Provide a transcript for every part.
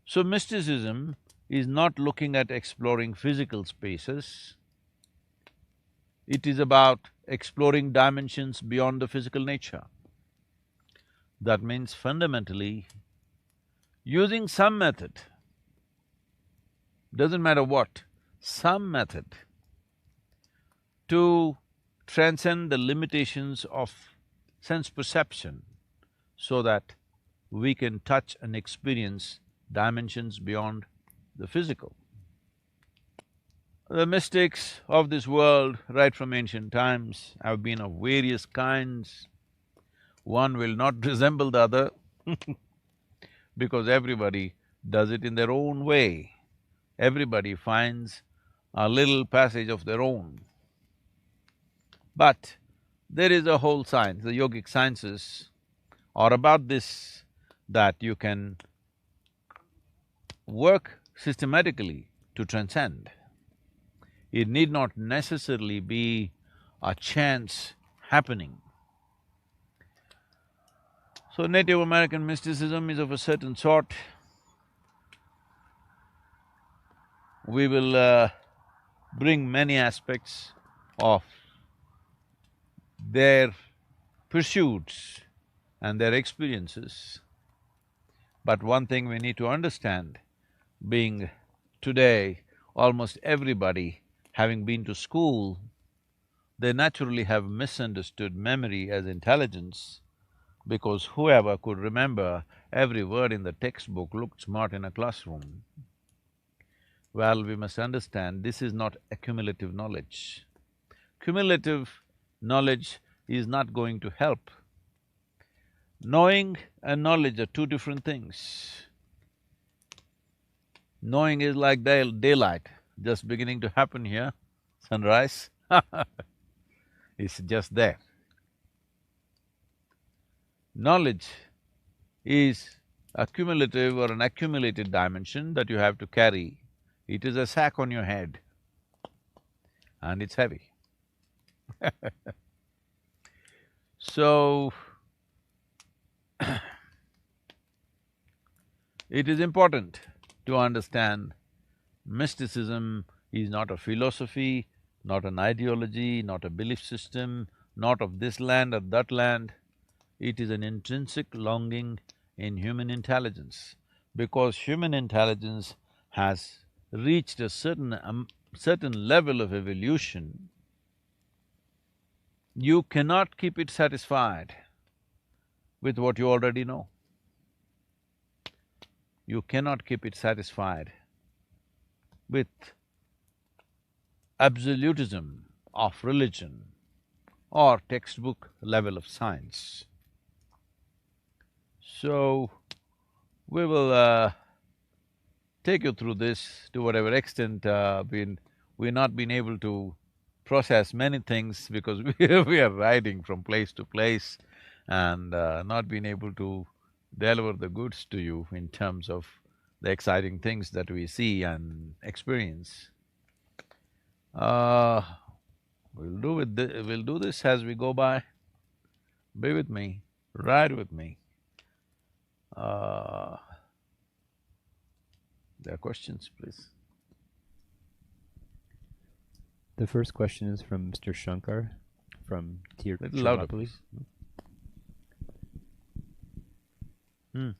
So mysticism is not looking at exploring physical spaces, it is about exploring dimensions beyond the physical nature. That means fundamentally, using some method, doesn't matter what, some method to transcend the limitations of sense perception so that we can touch and experience dimensions beyond the physical. The mystics of this world, right from ancient times, have been of various kinds. One will not resemble the other because everybody does it in their own way. Everybody finds a little passage of their own. But there is a whole science, the yogic sciences are about this, that you can work systematically to transcend. It need not necessarily be a chance happening. So Native American mysticism is of a certain sort. We will bring many aspects of their pursuits and their experiences. But one thing we need to understand, being today almost everybody having been to school, they naturally have misunderstood memory as intelligence, because whoever could remember every word in the textbook looked smart in a classroom. Well, we must understand this is not accumulative knowledge. Cumulative knowledge is not going to help. Knowing and knowledge are two different things. Knowing is like daylight, just beginning to happen here, sunrise it's just there. Knowledge is a cumulative or an accumulated dimension that you have to carry. It is a sack on your head and it's heavy. So, it is important to understand mysticism is not a philosophy, not an ideology, not a belief system, not of this land or that land. It is an intrinsic longing in human intelligence, because human intelligence has reached a certain level of evolution. You cannot keep it satisfied with what you already know. You cannot keep it satisfied with absolutism of religion or textbook level of science. So, we will take you through this to whatever extent we've not been able to process many things because we are riding from place to place and not been able to deliver the goods to you in terms of the exciting things that we see and experience. Uh, we'll do this as we go by. Be with me, ride with me. Uh, there are questions, please. The first question is from Mr. Shankar from Little louder, Tirupati. please.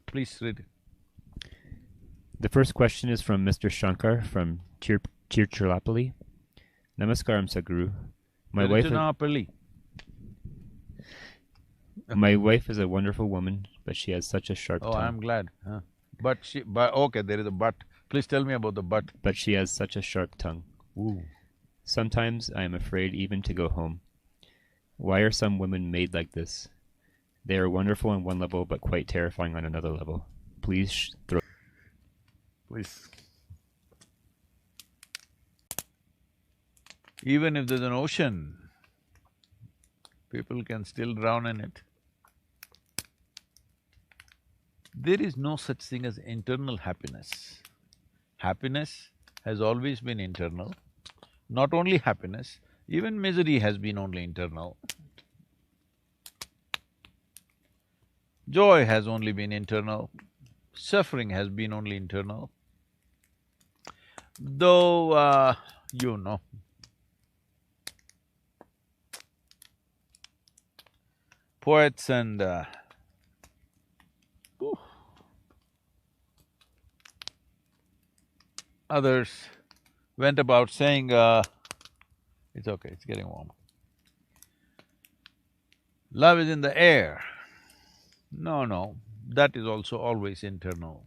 Please read it. The first question is from Mr. Shankar from Tirupati. Namaskaram, Sadhguru. My wife is a wonderful woman, but she has such a sharp tongue. Oh, I'm glad. Okay, there is a but. Please tell me about the but. But she has such a sharp tongue. Ooh. Sometimes I am afraid even to go home. Why are some women made like this? They are wonderful on one level, but quite terrifying on another level. Please throw… Please. Even if there's an ocean, people can still drown in it. There is no such thing as internal happiness. Happiness has always been internal. Not only happiness, even misery has been only internal. Joy has only been internal. suffering has been only internal. Though, you know, poets and others went about saying, it's okay, it's getting warm. Love is in the air. No, no, that is also always internal.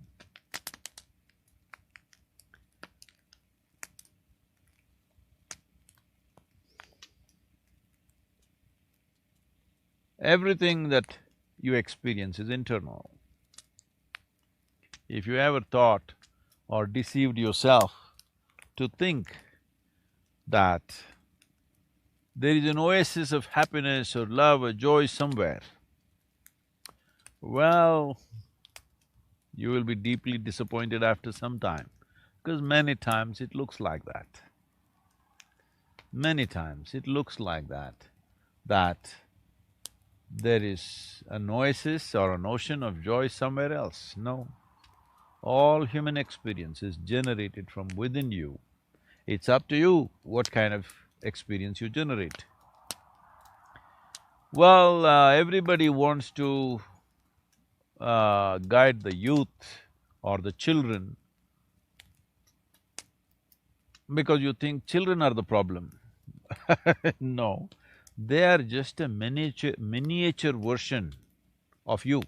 Everything that you experience is internal. If you ever thought or deceived yourself to think that there is an oasis of happiness or love or joy somewhere, well, you will be deeply disappointed after some time, because many times it looks like that. Many times it looks like that there is an oasis or an ocean of joy somewhere else. No. All human experience is generated from within you. It's up to you what kind of experience you generate. Well, everybody wants to guide the youth or the children because you think children are the problem. No, they are just a miniature version of you.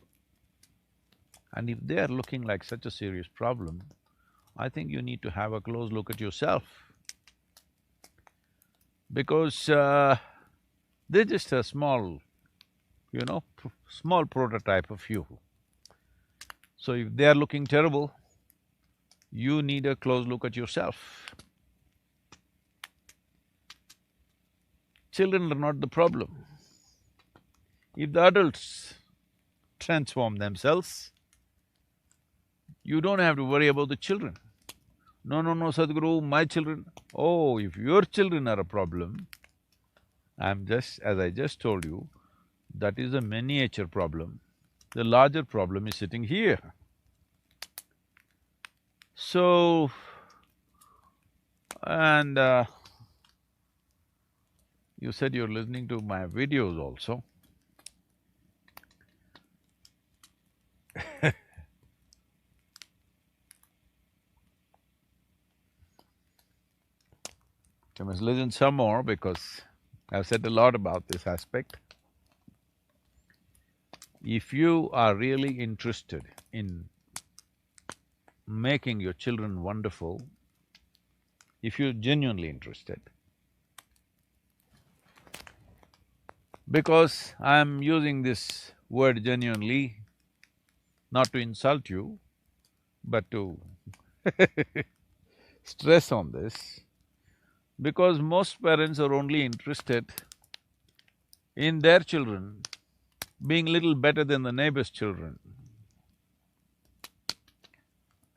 And if they are looking like such a serious problem, I think you need to have a close look at yourself. Because they're just a small, small prototype of you. So if they are looking terrible, you need a close look at yourself. Children are not the problem. If the adults transform themselves, you don't have to worry about the children. No, no, no, Sadhguru, my children… Oh, if your children are a problem, as I just told you, that is a miniature problem. The larger problem is sitting here. So, and you said you're listening to my videos also. You must listen some more because I've said a lot about this aspect. If you are really interested in making your children wonderful, if you're genuinely interested, because I'm using this word genuinely not to insult you, but to stress on this, because most parents are only interested in their children being little better than the neighbor's children.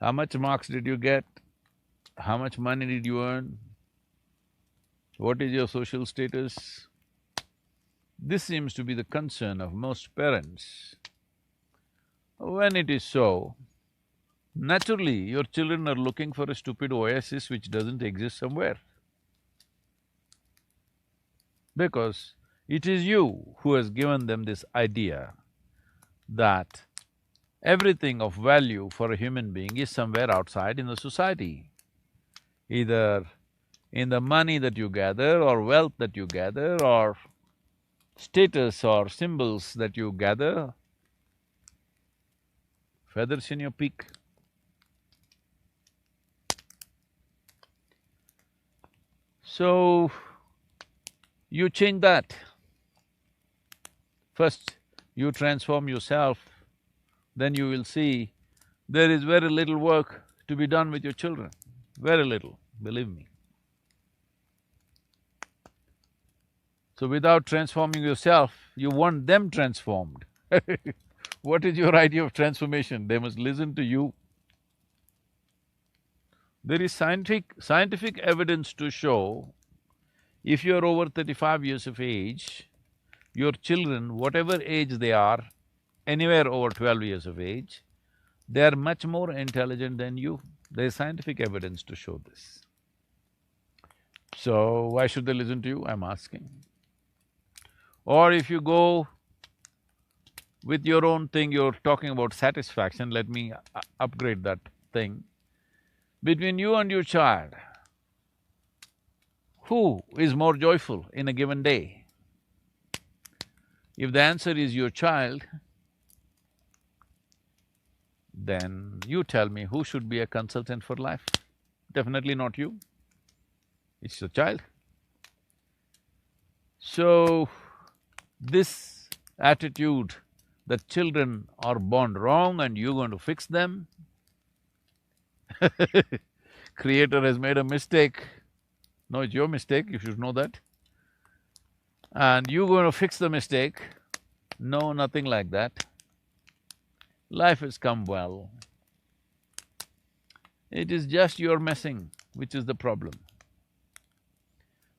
How much marks did you get? How much money did you earn? What is your social status? This seems to be the concern of most parents. When it is so, naturally your children are looking for a stupid oasis which doesn't exist somewhere. Because it is you who has given them this idea that everything of value for a human being is somewhere outside in the society. Either in the money that you gather or wealth that you gather or status or symbols that you gather, feathers in your beak. So, you change that. First, you transform yourself, then you will see there is very little work to be done with your children, very little, believe me. So without transforming yourself, you want them transformed. What is your idea of transformation? They must listen to you. There is scientific evidence to show if you're over 35 years of age, your children, whatever age they are, anywhere over 12 years of age, They are much more intelligent than you. There's scientific evidence to show this. So, why should they listen to you, I'm asking? Or if you go with your own thing, you're talking about satisfaction, let me upgrade that thing. Between you and your child, who is more joyful in a given day? If the answer is your child, then you tell me who should be a consultant for life? Definitely not you, it's the child. So, this attitude that children are born wrong and you're going to fix them, Creator has made a mistake. No, it's your mistake, you should know that. And you're going to fix the mistake. No, nothing like that. Life has come well. It is just your messing which is the problem.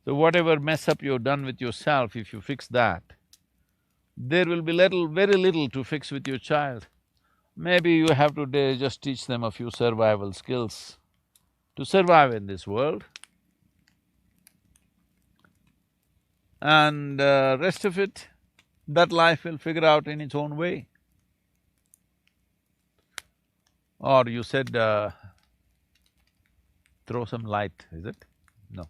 So whatever mess up you've done with yourself, if you fix that, there will be very little to fix with your child. Maybe you have to just teach them a few survival skills to survive in this world. And rest of it, that life will figure out in its own way. Or you said, throw some light, is it? No.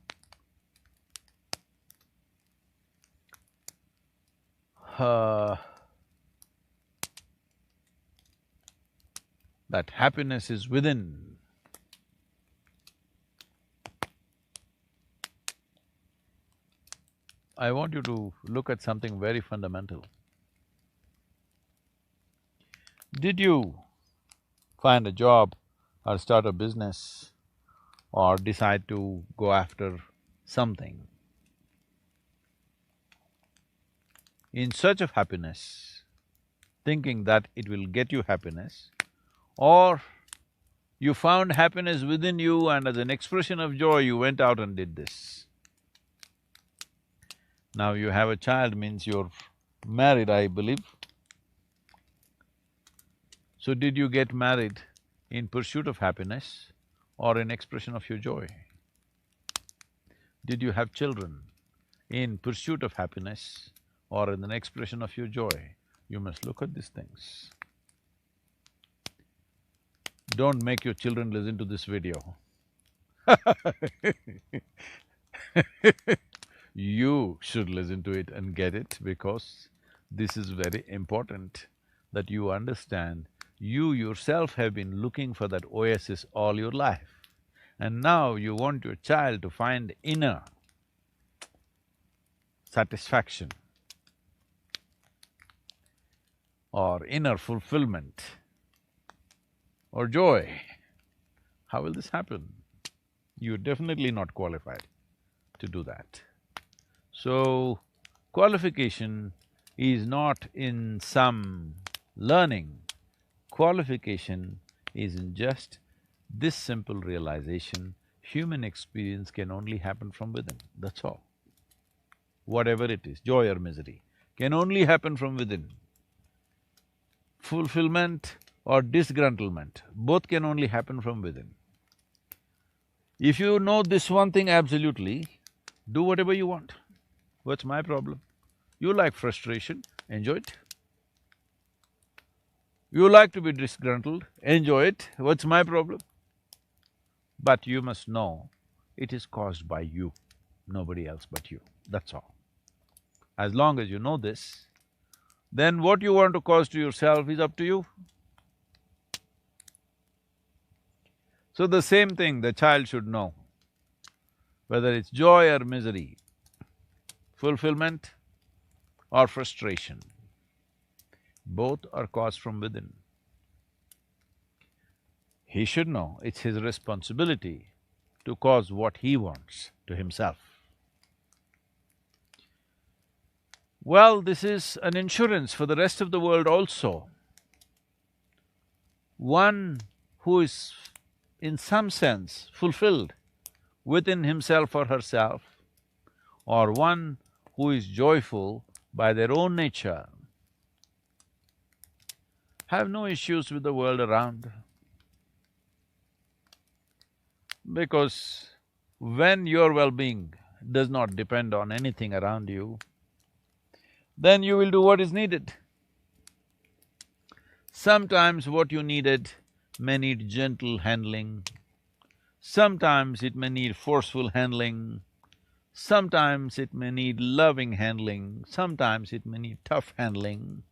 That happiness is within. I want you to look at something very fundamental. Did you find a job or start a business or decide to go after something in search of happiness, thinking that it will get you happiness, or you found happiness within you and as an expression of joy you went out and did this? Now you have a child means you're married, I believe. So did you get married in pursuit of happiness or in expression of your joy? Did you have children in pursuit of happiness or in an expression of your joy? You must look at these things. Don't make your children listen to this video. You should listen to it and get it, because this is very important that you understand. You yourself have been looking for that oasis all your life, and now you want your child to find inner satisfaction or inner fulfillment or joy. How will this happen? You're definitely not qualified to do that. So, qualification is not in some learning, qualification is in just this simple realization: human experience can only happen from within, that's all. Whatever it is, joy or misery, can only happen from within. Fulfillment or disgruntlement, both can only happen from within. If you know this one thing absolutely, do whatever you want. What's my problem? You like frustration, enjoy it. You like to be disgruntled, enjoy it. What's my problem? But you must know, it is caused by you, nobody else but you, that's all. As long as you know this, then what you want to cause to yourself is up to you. So the same thing the child should know, whether it's joy or misery, fulfillment or frustration, both are caused from within. He should know it's his responsibility to cause what he wants to himself. Well, this is an insurance for the rest of the world also. One who is in some sense fulfilled within himself or herself, or one who is joyful by their own nature, have no issues with the world around. Because when your well-being does not depend on anything around you, then you will do what is needed. Sometimes what you needed may need gentle handling, sometimes it may need forceful handling, sometimes it may need loving handling, sometimes it may need tough handling.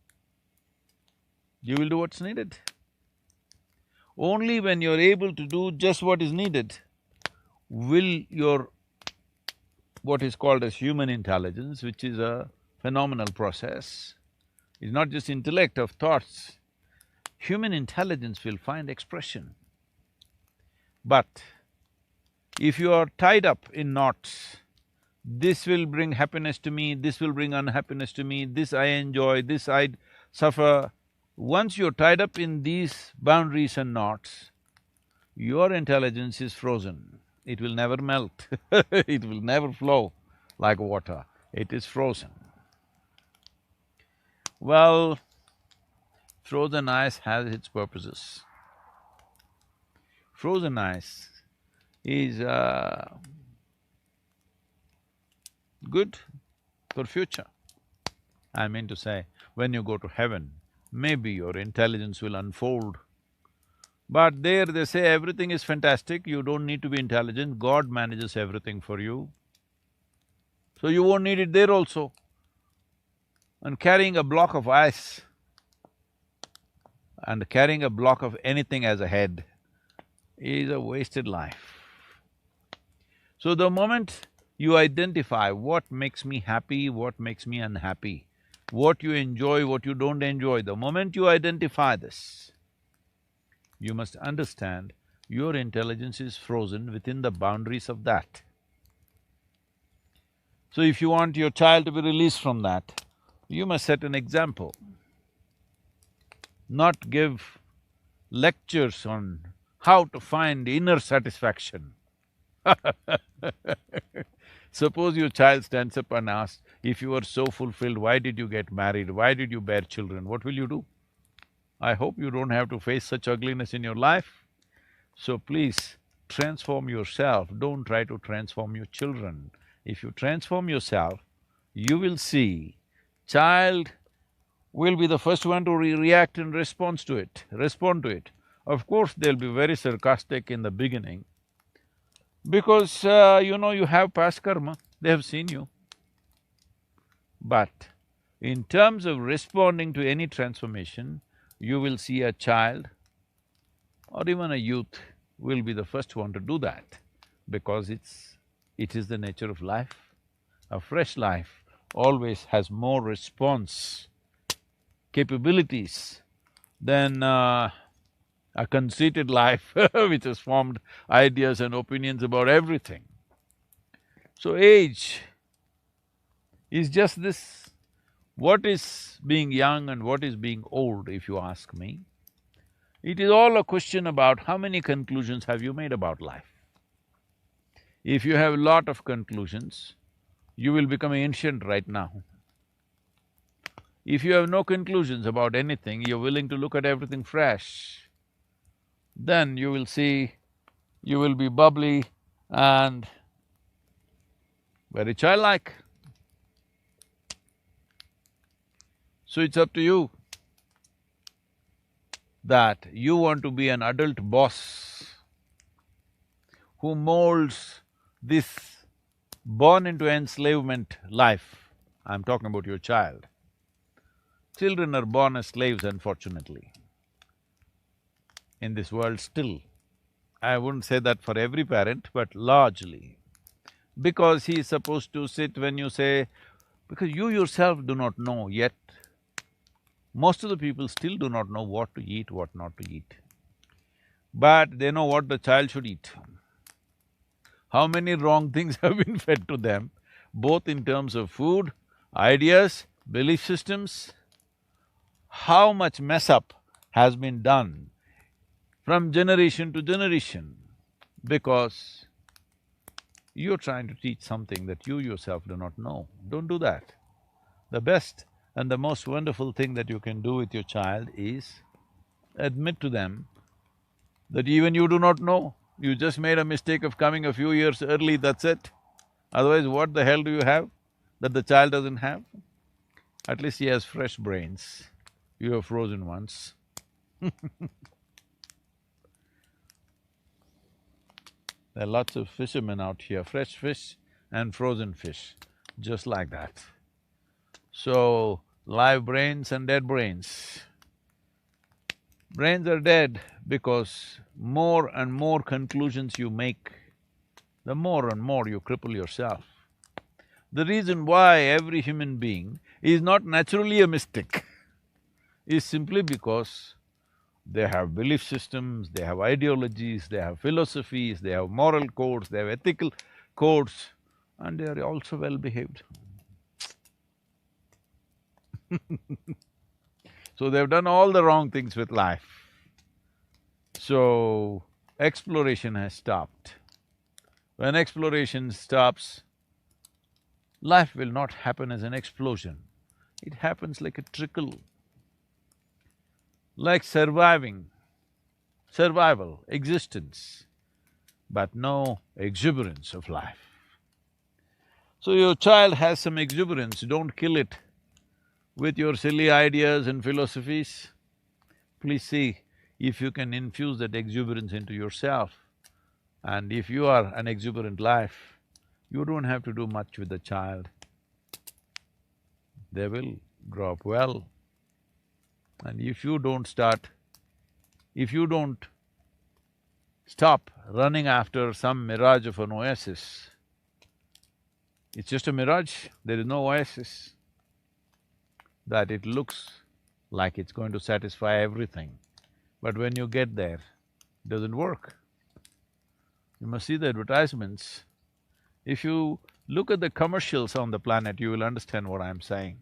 You will do what's needed. Only when you're able to do just what is needed will your what is called as human intelligence, which is a phenomenal process, it's not just intellect of thoughts, human intelligence will find expression. But if you are tied up in knots, this will bring happiness to me, this will bring unhappiness to me, this I enjoy, this I suffer. Once you're tied up in these boundaries and knots, your intelligence is frozen. It will never melt it will never flow like water, it is frozen. Well, frozen ice has its purposes. Frozen ice is good for future. I mean to say, when you go to heaven, maybe your intelligence will unfold. But there they say everything is fantastic, you don't need to be intelligent, God manages everything for you. So you won't need it there also. And carrying a block of ice and carrying a block of anything as a head is a wasted life. So the moment you identify what makes me happy, what makes me unhappy, what you enjoy, what you don't enjoy, the moment you identify this, you must understand your intelligence is frozen within the boundaries of that. So if you want your child to be released from that, you must set an example, not give lectures on how to find inner satisfaction. Suppose your child stands up and asks, if you were so fulfilled, why did you get married, why did you bear children, what will you do? I hope you don't have to face such ugliness in your life. So please, transform yourself, don't try to transform your children. If you transform yourself, you will see child will be the first one to react and respond to it. Of course, they'll be very sarcastic in the beginning because, you have past karma, they have seen you. But in terms of responding to any transformation, you will see a child or even a youth will be the first one to do that because it is the nature of life. A fresh life always has more response capabilities than a conceited life which has formed ideas and opinions about everything. So age is just this. What is being young and what is being old, if you ask me? It is all a question about how many conclusions have you made about life. If you have a lot of conclusions, you will become ancient right now. If you have no conclusions about anything, you're willing to look at everything fresh, then you will see, you will be bubbly and very childlike. So it's up to you that you want to be an adult boss who molds this born into enslavement life. I'm talking about your child. Children are born as slaves, unfortunately, in this world still. I wouldn't say that for every parent, but largely. Because he is supposed to sit when you say… because you yourself do not know yet. Most of the people still do not know what to eat, what not to eat. But they know what the child should eat. How many wrong things have been fed to them, both in terms of food, ideas, belief systems. How much mess up has been done from generation to generation because you're trying to teach something that you yourself do not know. Don't do that. The best and the most wonderful thing that you can do with your child is admit to them that even you do not know. You just made a mistake of coming a few years early, that's it. Otherwise, what the hell do you have that the child doesn't have? At least he has fresh brains. You have frozen ones. There are lots of fishermen out here, fresh fish and frozen fish, just like that. So, live brains and dead brains. Brains are dead because more and more conclusions you make, the more and more you cripple yourself. The reason why every human being is not naturally a mystic is simply because they have belief systems, they have ideologies, they have philosophies, they have moral codes, they have ethical codes, and they are also well behaved. So they've done all the wrong things with life. So, exploration has stopped. When exploration stops, life will not happen as an explosion. It happens like a trickle, like survival, existence, but no exuberance of life. So your child has some exuberance, don't kill it with your silly ideas and philosophies. Please see if you can infuse that exuberance into yourself. And if you are an exuberant life, you don't have to do much with the child. They will grow up well. And if you don't stop running after some mirage of an oasis, it's just a mirage, there is no oasis. That it looks like it's going to satisfy everything, but when you get there, it doesn't work. You must see the advertisements. If you look at the commercials on the planet, you will understand what I'm saying.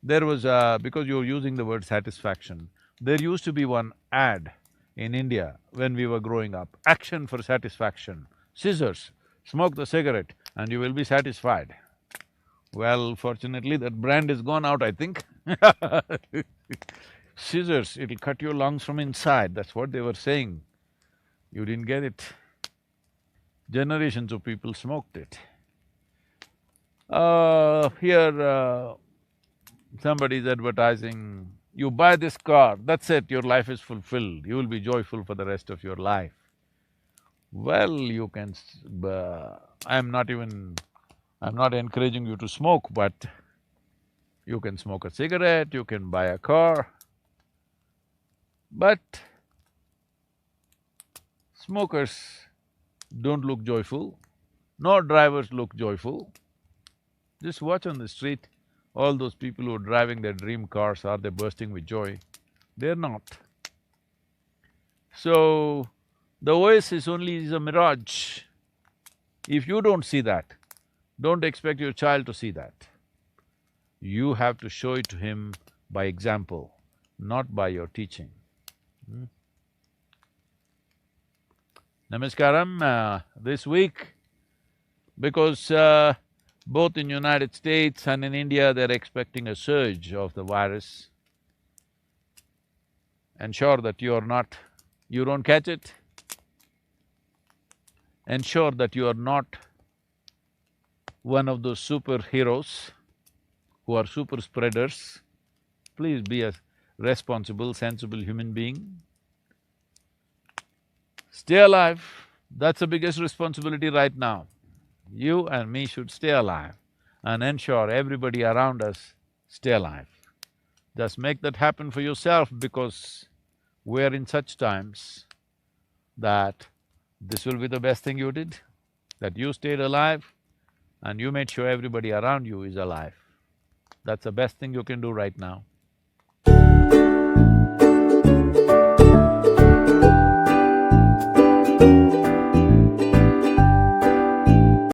There was because you're using the word satisfaction, there used to be one ad in India when we were growing up, action for satisfaction, scissors, smoke the cigarette and you will be satisfied. Well, fortunately that brand is gone out, I think. Scissors, it'll cut your lungs from inside, that's what they were saying. You didn't get it. Generations of people smoked it. Here, somebody's advertising, you buy this car, that's it, your life is fulfilled, you will be joyful for the rest of your life. Well, you can… I'm not encouraging you to smoke, but you can smoke a cigarette, you can buy a car, but smokers don't look joyful, nor drivers look joyful. Just watch on the street, all those people who are driving their dream cars, are they bursting with joy? They're not. So, the oasis only is a mirage. If you don't see that, don't expect your child to see that. You have to show it to him by example, not by your teaching. Namaskaram, this week, because both in United States and in India, they're expecting a surge of the virus. Ensure that you don't catch it. Ensure that you are not one of those superheroes who are super spreaders. Please be a responsible, sensible human being. Stay alive, that's the biggest responsibility right now. You and me should stay alive and ensure everybody around us stay alive. Just make that happen for yourself, because we're in such times that this will be the best thing you did, that you stayed alive and you made sure everybody around you is alive. That's the best thing you can do right now.